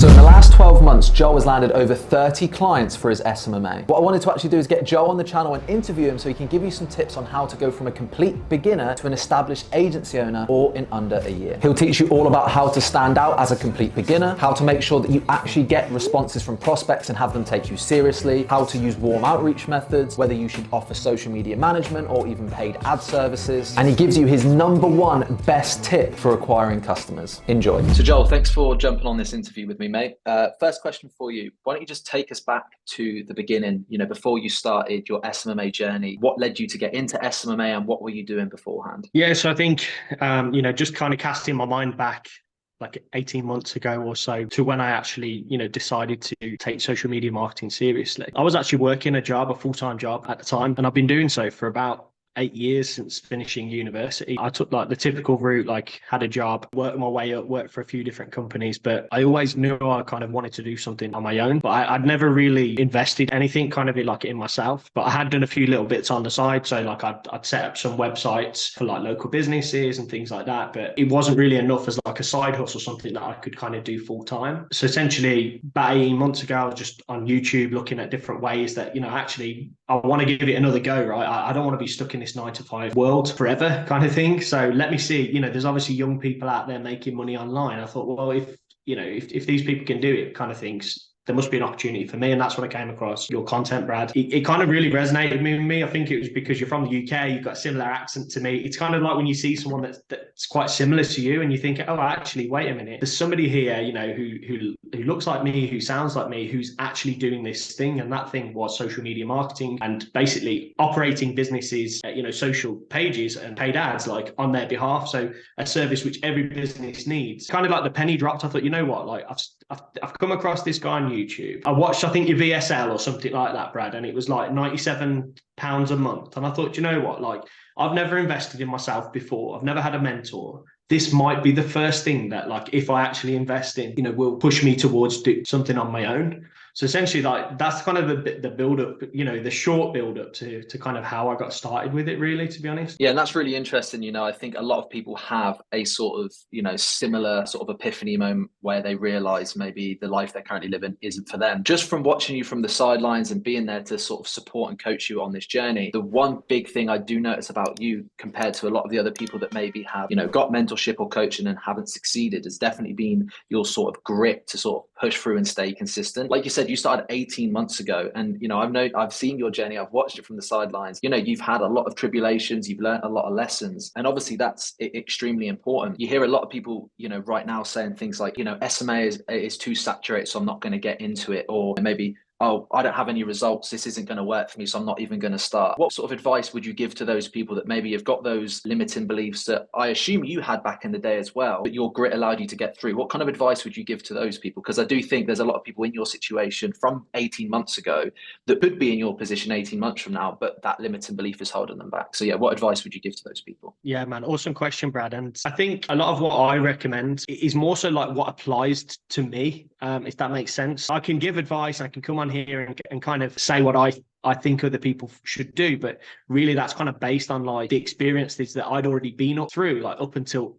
So in the last 12 months, Joe has landed over 30 clients for his SMMA. What I wanted to actually do is get Joe on the channel and interview him so he can give you some tips on how to go from a complete beginner to an established agency owner all in under a year. He'll teach you all about how to stand out as a complete beginner, how to make sure that you actually get responses from prospects and have them take you seriously, how to use warm outreach methods, whether you should offer social media management or even paid ad services. And he gives you his #1 best tip for acquiring customers. Enjoy. So Joel, thanks for jumping on this interview with me, mate. First question for you. Why don't you just take us back to the beginning, before you started your SMMA journey? What led you to get into SMMA and what were you doing beforehand? Yeah, so I think, just kind of casting my mind back like 18 months ago or so to when I actually, decided to take social media marketing seriously. I was actually working a full-time job at the time, and I've been doing so for about 8 years since finishing university. I took like the typical route, like had a job, worked my way up, worked for a few different companies, but I always knew I kind of wanted to do something on my own. But I'd never really invested anything kind of in myself. But I had done a few little bits on the side. So like I'd set up some websites for like local businesses and things like that. But it wasn't really enough as like a side hustle, something that I could kind of do full time. So essentially about 18 months ago, I was just on YouTube looking at different ways that, actually I want to give it another go, right? I don't want to be stuck in this 9-to-5 world forever kind of thing. So let me see, there's obviously young people out there making money online. I thought, well, if these people can do it kind of things, there must be an opportunity for me. And that's when I came across your content, Brad. It kind of really resonated with me. I think it was because you're from the UK, you've got a similar accent to me. It's kind of like when you see someone that's quite similar to you and you think, oh, actually, wait a minute. There's somebody here, who looks like me, who sounds like me, who's actually doing this thing. And that thing was social media marketing and basically operating businesses, social pages and paid ads like on their behalf. So a service which every business needs. Kind of like the penny dropped. I thought, you know what, like I've come across this guy on YouTube. I watched, I think, your VSL or something like that, Brad, and it was like £97 a month. And I thought, you know what, like I've never invested in myself before. I've never had a mentor. This might be the first thing that, like, if I actually invest in, will push me towards do something on my own. So essentially, like, that's kind of the build up, the short build up to kind of how I got started with it, really, to be honest. Yeah, and that's really interesting. I think a lot of people have a sort of, similar sort of epiphany moment where they realize maybe the life they're currently living isn't for them. Just from watching you from the sidelines and being there to sort of support and coach you on this journey, the one big thing I do notice about you compared to a lot of the other people that maybe have, got mentorship or coaching and haven't succeeded has definitely been your sort of grit to sort of push through and stay consistent. Like you said, you started 18 months ago, and I've seen your journey. I've watched it from the sidelines. You've had a lot of tribulations, you've learned a lot of lessons, and obviously that's extremely important. You hear a lot of people, right now saying things like, SMA is too saturated, so I'm not going to get into it, or maybe, oh, I don't have any results, this isn't going to work for me, so I'm not even going to start. What sort of advice would you give to those people that maybe have got those limiting beliefs that I assume you had back in the day as well, but your grit allowed you to get through? What kind of advice would you give to those people? Because I do think there's a lot of people in your situation from 18 months ago that could be in your position 18 months from now, but that limiting belief is holding them back. So yeah, what advice would you give to those people? Yeah, man, awesome question, Brad. And I think a lot of what I recommend is more so like what applies to me, if that makes sense. I can give advice, I can come on here and kind of say what I think other people should do, but really that's kind of based on like the experiences that I'd already been up through, like up until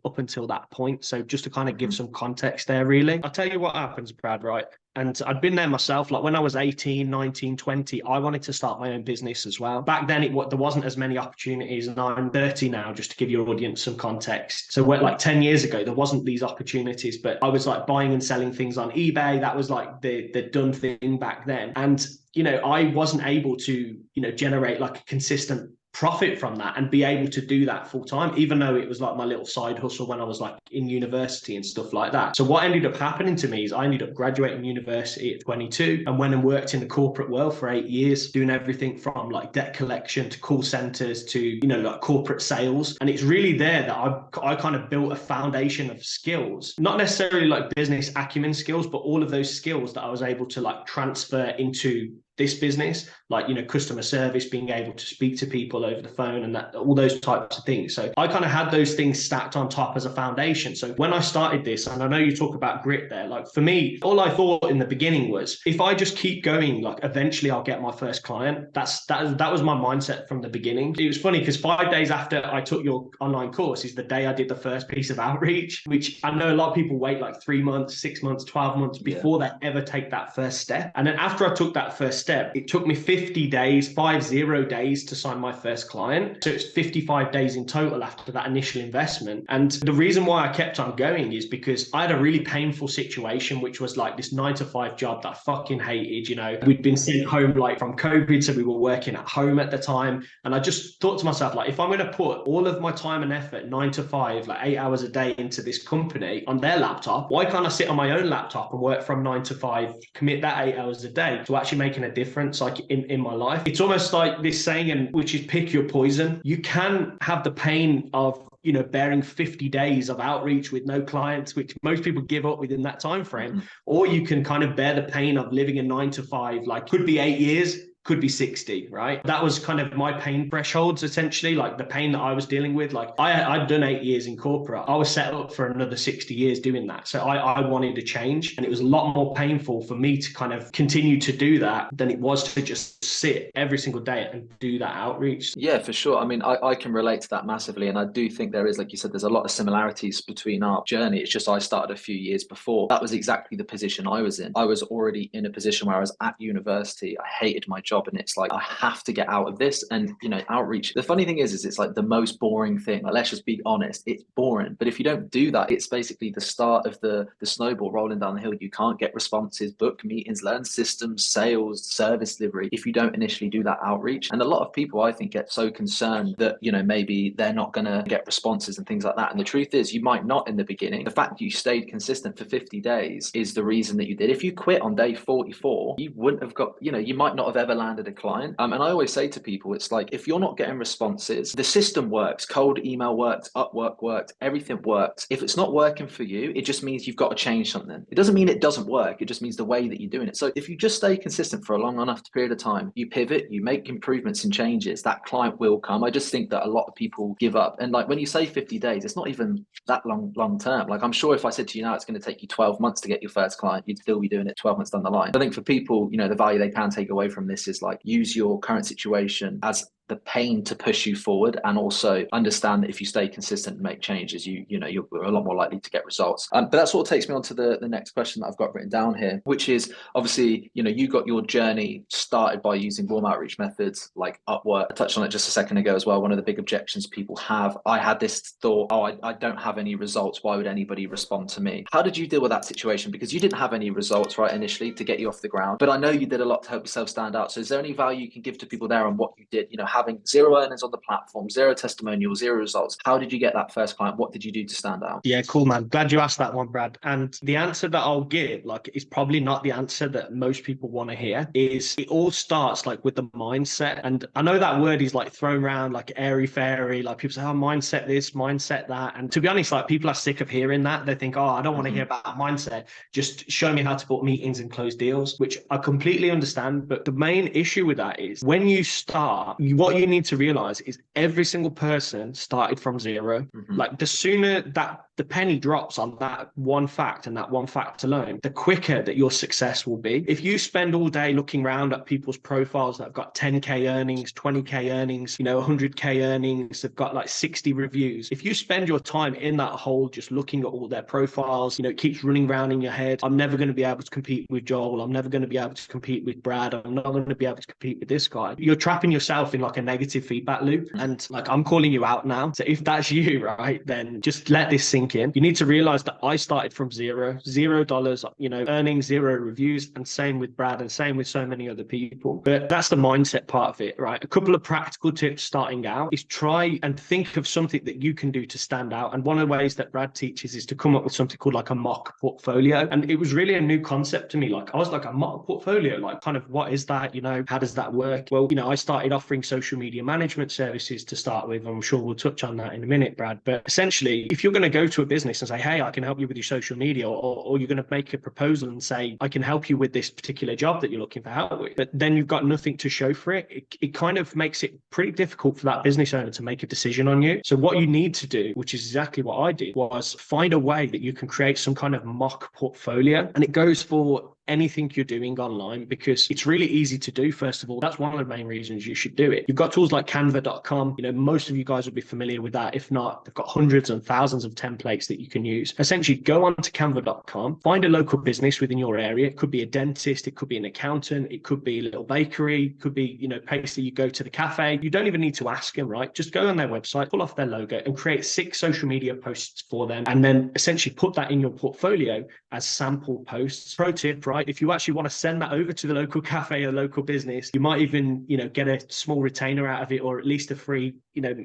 that point. So just to kind of give some context there, really. I'll tell you what happens, Brad, right? And I'd been there myself. Like when I was 18, 19, 20, I wanted to start my own business as well. Back then, there wasn't as many opportunities, and I'm 30 now, just to give your audience some context. So like 10 years ago, there wasn't these opportunities, but I was like buying and selling things on eBay. That was like the done thing back then. And, I wasn't able to, generate like a consistent profit from that and be able to do that full time, even though it was like my little side hustle when I was like in university and stuff like that. So what ended up happening to me is I ended up graduating university at 22 and went and worked in the corporate world for 8 years, doing everything from like debt collection to call centers to, like corporate sales. And it's really there that I kind of built a foundation of skills, not necessarily like business acumen skills, but all of those skills that I was able to like transfer into this business, like, customer service, being able to speak to people over the phone and that, all those types of things. So I kind of had those things stacked on top as a foundation. So when I started this, and I know you talk about grit there, like for me, all I thought in the beginning was, if I just keep going, like eventually I'll get my first client. That was my mindset from the beginning. It was funny because 5 days after I took your online course is the day I did the first piece of outreach, which I know a lot of people wait like 3 months, 6 months, 12 months before they ever take that first step. And then after I took that first step, it took me 50 days to sign my first client. So it's 55 days in total after that initial investment. And the reason why I kept on going is because I had a really painful situation, which was like this 9 to 5 job that I fucking hated. We'd been sent home like from COVID, so we were working at home at the time. And I just thought to myself, like, if I'm going to put all of my time and effort, 9 to 5, like 8 hours a day into this company on their laptop, why can't I sit on my own laptop and work from 9 to 5, commit that 8 hours a day to actually making a difference, like in my life? It's almost like this saying, which is pick your poison. You can have the pain of bearing 50 days of outreach with no clients, which most people give up within that time frame, or you can kind of bear the pain of living a 9 to 5, like could be 8 years, could be 60, right? That was kind of my pain thresholds, essentially, like the pain that I was dealing with. Like I'd done 8 years in corporate. I was set up for another 60 years doing that. So I wanted to change, and it was a lot more painful for me to kind of continue to do that than it was to just sit every single day and do that outreach. Yeah, for sure. I mean, I can relate to that massively. And I do think there is, like you said, there's a lot of similarities between our journey. It's just I started a few years before. That was exactly the position I was in. I was already in a position where I was at university. I hated my job, and it's like, I have to get out of this. And, outreach. The funny thing is it's like the most boring thing. Like, let's just be honest. It's boring. But if you don't do that, it's basically the start of the snowball rolling down the hill. You can't get responses, book meetings, learn systems, sales, service delivery if you don't initially do that outreach. And a lot of people, I think, get so concerned that, maybe they're not going to get responses and things like that. And the truth is, you might not in the beginning. The fact that you stayed consistent for 50 days is the reason that you did. If you quit on day 44, you wouldn't have got, you might not have ever landed a client. And I always say to people, it's like, if you're not getting responses, the system works. Cold email works, Upwork works, everything works. If it's not working for you, it just means you've got to change something. It doesn't mean it doesn't work. It just means the way that you're doing it. So if you just stay consistent for a long enough period of time, you pivot, you make improvements and changes, that client will come. I just think that a lot of people give up. And like when you say 50 days, it's not even that long term. Like, I'm sure if I said to you now it's going to take you 12 months to get your first client, you'd still be doing it 12 months down the line. I think for people, the value they can take away from this is like, use your current situation as the pain to push you forward, and also understand that if you stay consistent and make changes, you're a lot more likely to get results. But that sort of takes me on to the next question that I've got written down here, which is obviously, you got your journey started by using warm outreach methods like Upwork. I touched on it just a second ago as well. One of the big objections people have, I had this thought, I don't have any results. Why would anybody respond to me? How did you deal with that situation? Because you didn't have any results, right, initially to get you off the ground, but I know you did a lot to help yourself stand out. So is there any value you can give to people there on what you did, having 0 earnings on the platform, 0 testimonials, 0 results? How did you get that first client? What did you do to stand out? Yeah, cool, man. Glad you asked that one, Brad. And the answer that I'll give, like, is probably not the answer that most people want to hear. Is it all starts like with the mindset. And I know that word is like thrown around like airy fairy. Like people say, oh, mindset this, mindset that. And to be honest, like people are sick of hearing that. They think, oh, I don't want to hear about mindset. Just show me how to book meetings and close deals, which I completely understand. But the main issue with that is when you start, what you need to realize is every single person started from 0. Like the sooner that the penny drops on that one fact and that one fact alone, the quicker that your success will be. If you spend all day looking around at people's profiles that have got 10K earnings, 20K earnings, 100K earnings, they've got like 60 reviews. If you spend your time in that hole just looking at all their profiles, it keeps running around in your head. I'm never going to be able to compete with Joel. I'm never going to be able to compete with Brad. I'm not going to be able to compete with this guy. You're trapping yourself in like a negative feedback loop. And like, I'm calling you out now. So if that's you, right, then just let this sink in. You need to realize that I started from $0, earning 0 reviews, and same with Brad and same with so many other people. But that's the mindset part of it, right? A couple of practical tips starting out is try and think of something that you can do to stand out. And one of the ways that Brad teaches is to come up with something called like a mock portfolio. And it was really a new concept to me. Like I was like, a mock portfolio, like kind of what is that? How does that work? Well, I started offering social media management services to start with. I'm sure we'll touch on that in a minute, Brad. But essentially, if you're going to go to to a business and say, hey, I can help you with your social media, or you're going to make a proposal and say, I can help you with this particular job that you're looking for help with, but then you've got nothing to show for it, it kind of makes it pretty difficult for that business owner to make a decision on you. So what you need to do, which is exactly what I did, was find a way that you can create some kind of mock portfolio. And it goes for anything you're doing online, because it's really easy to do. First of all, that's one of the main reasons you should do it. You've got tools like canva.com. Most of you guys will be familiar with that. If not, they've got hundreds and thousands of templates that you can use. Essentially, go on to canva.com, find a local business within your area. It could be a dentist, it could be an accountant, it could be a little bakery, it could be, basically you go to the cafe. You don't even need to ask them, right? Just go on their website, pull off their logo and create 6 social media posts for them, and then essentially put that in your portfolio as sample posts. Pro tip, right? If you actually want to send that over to the local cafe or local business, you might even, get a small retainer out of it, or at least a free,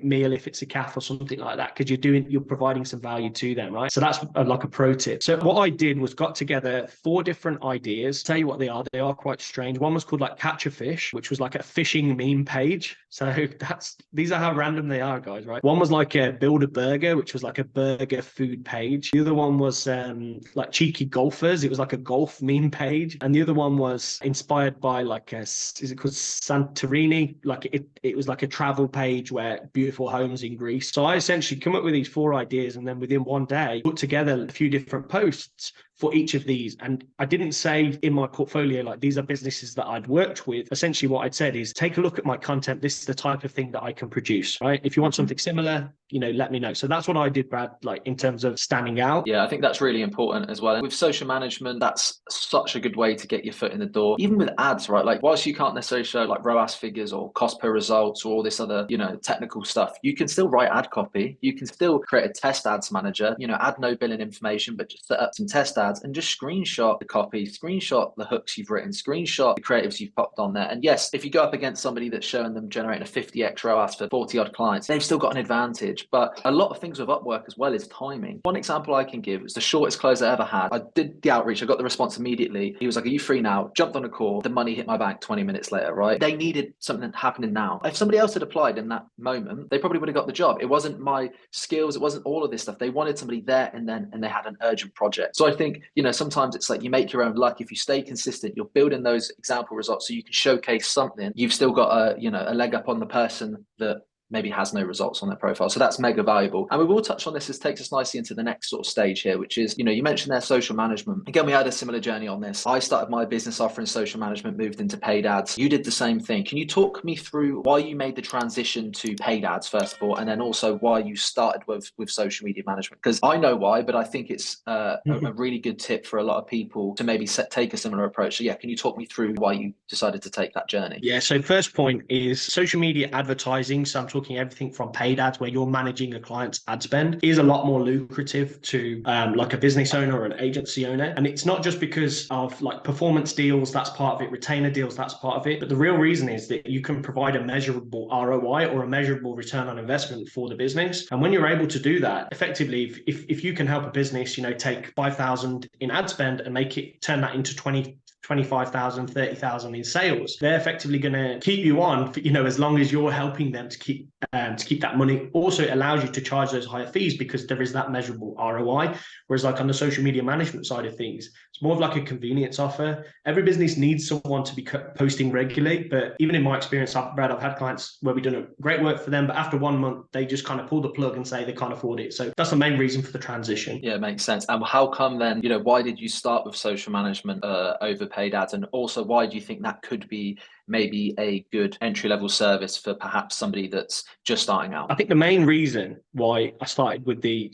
meal if it's a cafe or something like that, because you're providing some value to them, right? So that's like a pro tip. So what I did was got together 4 different ideas. Tell you what they are. They are quite strange. One was called like Catch a Fish, which was like a fishing meme page. So these are how random they are, guys, right? One was like a Build a Burger, which was like a burger food page. The other one was like Cheeky Golfers. It was like a golf meme page. And the other one was inspired by like is it called Santorini? Like it was like a travel page where beautiful homes in Greece. So I essentially come up with these 4 ideas, and then within one day put together a few different posts for each of these. And I didn't say in my portfolio, like, these are businesses that I'd worked with. Essentially what I'd said is, take a look at my content. This is the type of thing that I can produce, right? If you want something similar, let me know. So that's what I did, Brad, like in terms of standing out. Yeah, I think that's really important as well. With social management, that's such a good way to get your foot in the door. Even with ads, right? Like, whilst you can't necessarily show like ROAS figures or cost per results or all this other, technical stuff, you can still write ad copy. You can still create a test ads manager, add no billing information, but just set up some test ads and just screenshot the copy, screenshot the hooks you've written, screenshot the creatives you've popped on there. And yes, if you go up against somebody that's showing them generating a 50x ROAS for 40 odd clients, they've still got an advantage. But a lot of things with Upwork as well is timing. One example I can give is the shortest close I ever had. I did the outreach, I got the response immediately. He was like, are you free now? Jumped on a call, the money hit my bank 20 minutes later, right? They needed something happening now. If somebody else had applied in that moment, they probably would have got the job. It wasn't my skills, it wasn't all of this stuff. They wanted somebody there and then, and they had an urgent project. So I think, sometimes it's like you make your own luck. If you stay consistent, you're building those example results so you can showcase something. You've still got a leg up on the person that maybe has no results on their profile. So that's mega valuable. And we will touch on this. This takes us nicely into the next sort of stage here, which is, you mentioned their social management. Again, we had a similar journey on this. I started my business offering social management, moved into paid ads. You did the same thing. Can you talk me through why you made the transition to paid ads, first of all, and then also why you started with social media management? Because I know why, but I think it's a really good tip for a lot of people to maybe take a similar approach. So yeah, can you talk me through why you decided to take that journey? Yeah, so first point is social media advertising. So I'm talking everything from paid ads, where you're managing a client's ad spend, is a lot more lucrative to like a business owner or an agency owner. And it's not just because of like performance deals, that's part of it, retainer deals, that's part of it. But the real reason is that you can provide a measurable ROI or a measurable return on investment for the business. And when you're able to do that effectively, if you can help a business, take 5,000 in ad spend and turn that into 25,000, 30,000 in sales, they're effectively going to keep you on for, as long as you're helping them to keep that money. Also, it allows you to charge those higher fees because there is that measurable ROI. Whereas like on the social media management side of things, it's more of like a convenience offer. Every business needs someone to be posting regularly. But even in my experience, Brad, I've had clients where we've done a great work for them, but after 1 month, they just kind of pull the plug and say they can't afford it. So that's the main reason for the transition. Yeah, it makes sense. And how come then, why did you start with social management over paid ads? And also, why do you think that could be maybe a good entry-level service for perhaps somebody that's just starting out? I think the main reason why I started with the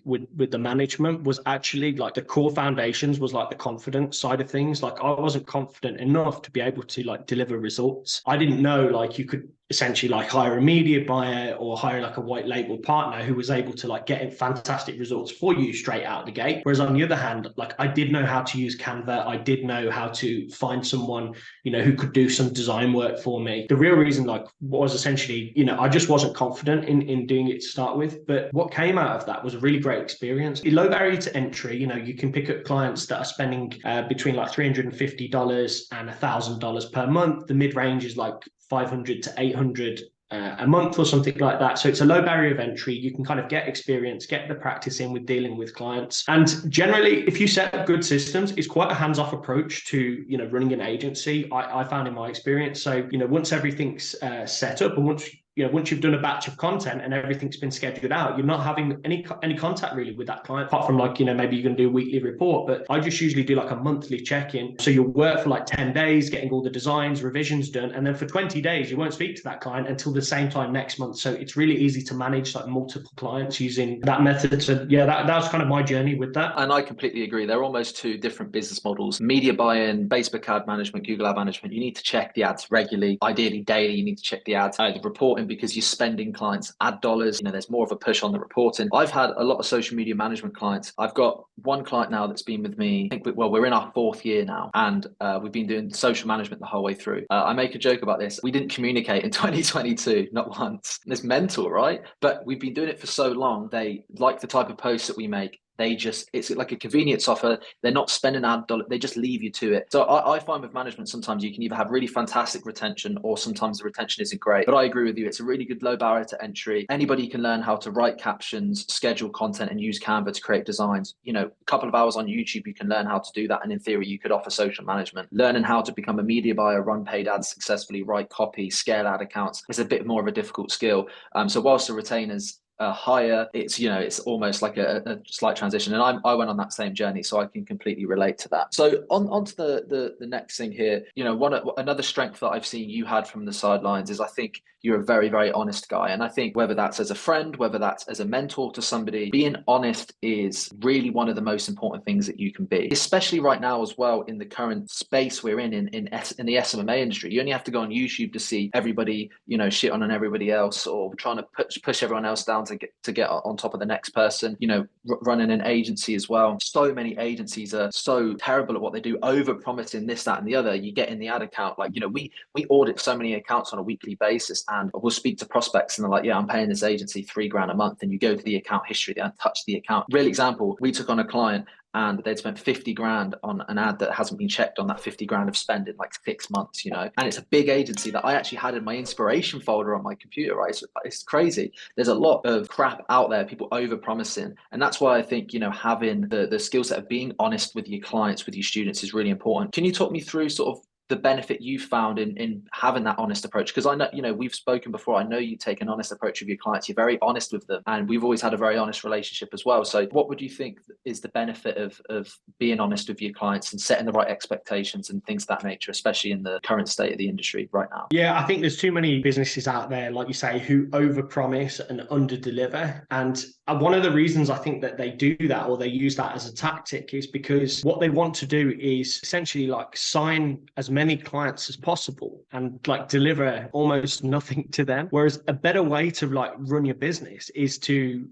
management was actually like the core foundations was like the confidence side of things. Like I wasn't confident enough to be able to like deliver results. I didn't know like you could essentially like hire a media buyer or hire like a white label partner who was able to like get fantastic results for you straight out the gate. Whereas on the other hand, like I did know how to use Canva. I did know how to find someone, who could do some design work for me. The real reason like was essentially, I just wasn't confident in doing it to start with. But what came out of that was a really great experience. A low barrier to entry, you can pick up clients that are spending between like $350 and $1,000 per month. The mid range is like 500 to 800 a month or something like that. So it's a low barrier of entry. You can kind of get experience, get the practice in with dealing with clients. And generally, if you set up good systems, it's quite a hands-off approach to, running an agency. I found in my experience. So, once everything's set up and once you've done a batch of content and everything's been scheduled out, you're not having any contact really with that client, apart from maybe you're going to do a weekly report. But I just usually do like a monthly check-in. So you'll work for like 10 days, getting all the designs, revisions done. And then for 20 days, you won't speak to that client until the same time next month. So it's really easy to manage like multiple clients using that method. So yeah, that was kind of my journey with that. And I completely agree. They're almost two different business models. Media buy-in, Facebook ad management, Google ad management. You need to check the ads regularly, ideally daily. You need to check the ads, the reporting, because you're spending clients' ad dollars. There's more of a push on the reporting. I've had a lot of social media management clients. I've got one client now that's been with me, we're in our 4th year now, and we've been doing social management the whole way through. I make a joke about this. We didn't communicate in 2022, not once. It's mental, right? But we've been doing it for so long. They like the type of posts that we make. It's like a convenience offer. They're not spending ad dollar. They just leave you to it. So I find with management, sometimes you can either have really fantastic retention or sometimes the retention isn't great. But I agree with you. It's a really good low barrier to entry. Anybody can learn how to write captions, schedule content, and use Canva to create designs. A couple of hours on YouTube, you can learn how to do that. And in theory, you could offer social management. Learning how to become a media buyer, run paid ads successfully, write copy, scale ad accounts is a bit more of a difficult skill. So whilst the retainers higher, it's almost like a slight transition, and I went on that same journey, so I can completely relate to that. So on to the next thing here. Another strength that I've seen you had from the sidelines is I think you're a very, very honest guy. And I think whether that's as a friend, whether that's as a mentor to somebody, being honest is really one of the most important things that you can be, especially right now as well in the current space we're in the SMMA industry. You only have to go on YouTube to see everybody shit on everybody else, or trying to push everyone else down to get on top of the next person. Running an agency as well, so many agencies are so terrible at what they do, over promising this, that, and the other. You get in the ad account, we audit so many accounts on a weekly basis, and we'll speak to prospects and they're like, yeah, I'm paying this agency $3,000 a month, and you go to the account history, they don't touch the account. Real example, we took on a client and they'd spent 50 grand on an ad that hasn't been checked on that 50 grand of spend in like 6 months, and it's a big agency that I actually had in my inspiration folder on my computer, right? It's crazy. There's a lot of crap out there, people over promising. And that's why I think, having the skill set of being honest with your clients, with your students is really important. Can you talk me through sort of the benefit you found in having that honest approach? Because I know, we've spoken before. I know you take an honest approach with your clients. You're very honest with them, and we've always had a very honest relationship as well. So what would you think is the benefit of being honest with your clients and setting the right expectations and things of that nature, especially in the current state of the industry right now? Yeah, I think there's too many businesses out there, like you say, who overpromise and underdeliver. And one of the reasons I think that they do that, or they use that as a tactic, is because what they want to do is essentially like sign as many clients as possible and like deliver almost nothing to them. Whereas a better way to like run your business is to,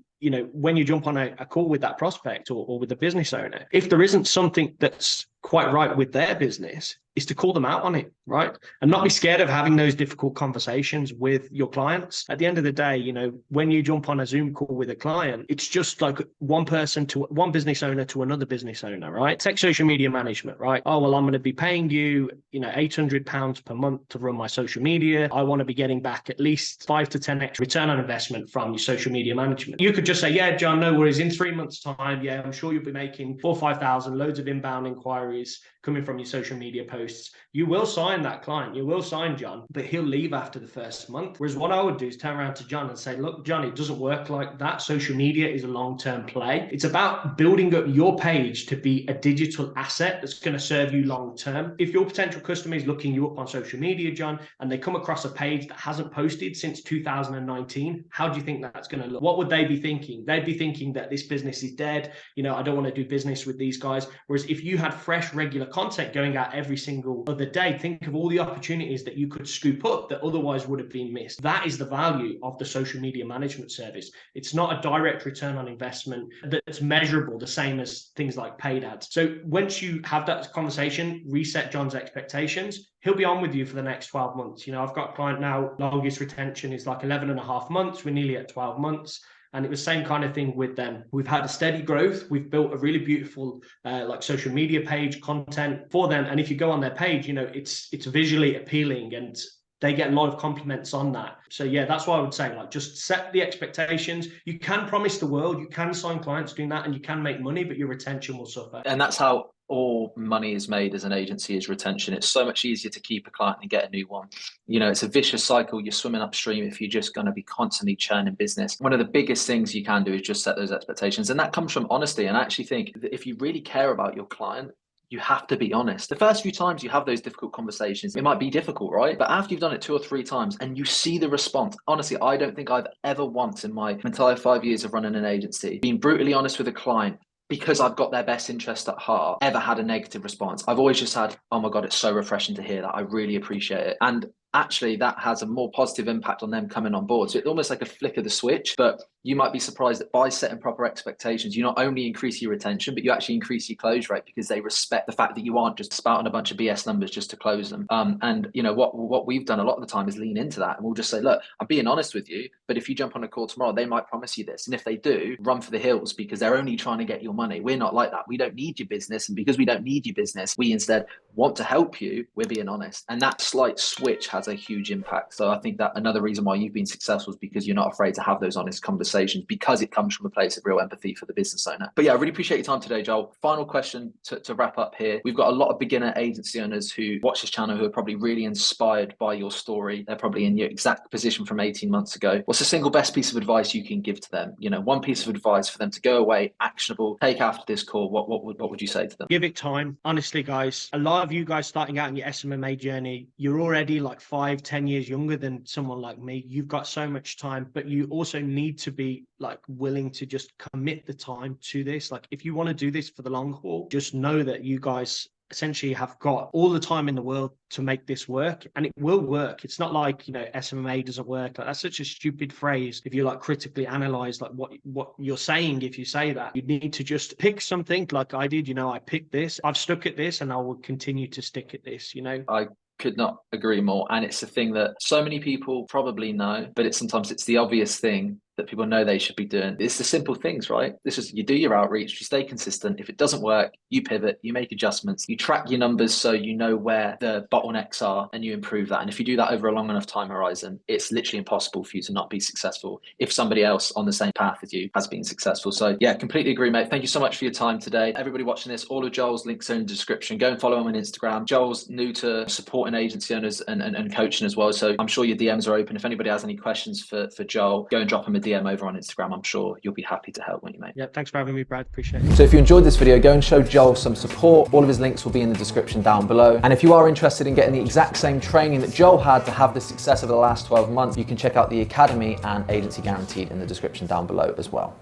when you jump on a call with that prospect or with the business owner, if there isn't something that's quite right with their business, is to call them out on it, right? And not be scared of having those difficult conversations with your clients. At the end of the day, when you jump on a Zoom call with a client, it's just like one person to one business owner to another business owner, right? Take social media management, right? Oh, well, I'm going to be paying you, £800 per month to run my social media. I want to be getting back at least 5 to 10x return on investment from your social media management. You could just say, yeah, John, no worries. In 3 months' time, yeah, I'm sure you'll be making 4,000 or 5,000, loads of inbound inquiries coming from your social media posts. You will sign that client, you will sign John, but he'll leave after the first month. Whereas what I would do is turn around to John and say, look, John, it doesn't work like that. Social media is a long-term play. It's about building up your page to be a digital asset that's going to serve you long-term. If your potential customer is looking you up on social media, John, and they come across a page that hasn't posted since 2019, how do you think that's going to look? What would they be thinking? They'd be thinking that this business is dead. I don't want to do business with these guys. Whereas if you had fresh, regular content going out every single other day, think of all the opportunities that you could scoop up that otherwise would have been missed. That is the value of the social media management service. It's not a direct return on investment that's measurable, the same as things like paid ads. So once you have that conversation, reset John's expectations, he'll be on with you for the next 12 months. I've got a client now, longest retention is like 11 and a half months. We're nearly at 12 months. And it was the same kind of thing with them. We've had a steady growth. We've built a really beautiful like social media page content for them. And if you go on their page, it's visually appealing and they get a lot of compliments on that. So yeah, that's why I would say, like, just set the expectations. You can promise the world, you can sign clients doing that, and you can make money, but your retention will suffer. And that's how all money is made as an agency, is retention. It's so much easier to keep a client and get a new one. You know, it's a vicious cycle. You're swimming upstream if you're just going to be constantly churning business. One of the biggest things you can do is just set those expectations. And that comes from honesty. And I actually think that if you really care about your client, you have to be honest. The first few times you have those difficult conversations, it might be difficult, right? But after you've done it 2 or 3 times and you see the response, honestly, I don't think I've ever once in my entire 5 years of running an agency been brutally honest with a client because I've got their best interest at heart, ever had a negative response. I've always just had, oh my God, it's so refreshing to hear that. I really appreciate it. And actually that has a more positive impact on them coming on board. So it's almost like a flick of the switch, but you might be surprised that by setting proper expectations, you not only increase your retention, but you actually increase your close rate because they respect the fact that you aren't just spouting a bunch of BS numbers just to close them. And you know, what we've done a lot of the time is lean into that. And we'll just say, look, I'm being honest with you, but if you jump on a call tomorrow, they might promise you this. And if they do, run for the hills because they're only trying to get your money. We're not like that. We don't need your business. And because we don't need your business, we instead want to help you. We're being honest. And that slight switch has a huge impact. So I think that another reason why you've been successful is because you're not afraid to have those honest conversations, because it comes from a place of real empathy for the business owner. But yeah, I really appreciate your time today, Joel. Final question to wrap up here. We've got a lot of beginner agency owners who watch this channel who are probably really inspired by your story. They're probably in your exact position from 18 months ago. What's the single best piece of advice you can give to them? You know, one piece of advice for them to go away, actionable, take after this call. What would you say to them? Give it time. Honestly, guys, a lot of you guys starting out in your SMMA journey, you're already like 5-10 years younger than someone like me. You've got so much time, but you also need to be like willing to just commit the time to this. Like, if you want to do this for the long haul, just know that you guys essentially have got all the time in the world to make this work, and it will work. It's not like, you know, SMMA doesn't work. Like, that's such a stupid phrase if you like critically analyze like what you're saying. If you say that, you need to just pick something like I did. You know, I picked this, I've stuck at this, and I will continue to stick at this. You know, I could not agree more. And it's a thing that so many people probably know, but sometimes it's the obvious thing that people know they should be doing. It's the simple things, right? This is, you do your outreach, you stay consistent. If it doesn't work, you pivot, you make adjustments, you track your numbers so you know where the bottlenecks are and you improve that. And if you do that over a long enough time horizon, it's literally impossible for you to not be successful if somebody else on the same path as you has been successful. So yeah, completely agree, mate. Thank you so much for your time today. Everybody watching this, all of Joel's links are in the description. Go and follow him on Instagram. Joel's new to supporting agency owners and coaching as well. So I'm sure your DMs are open. If anybody has any questions for Joel, go and drop him a DM over on Instagram. I'm sure you'll be happy to help, won't you, mate? Yeah, thanks for having me, Brad. Appreciate it. So if you enjoyed this video, go and show Joel some support. All of his links will be in the description down below. And if you are interested in getting the exact same training that Joel had to have the success over the last 12 months, you can check out the Academy and Agency Guaranteed in the description down below as well.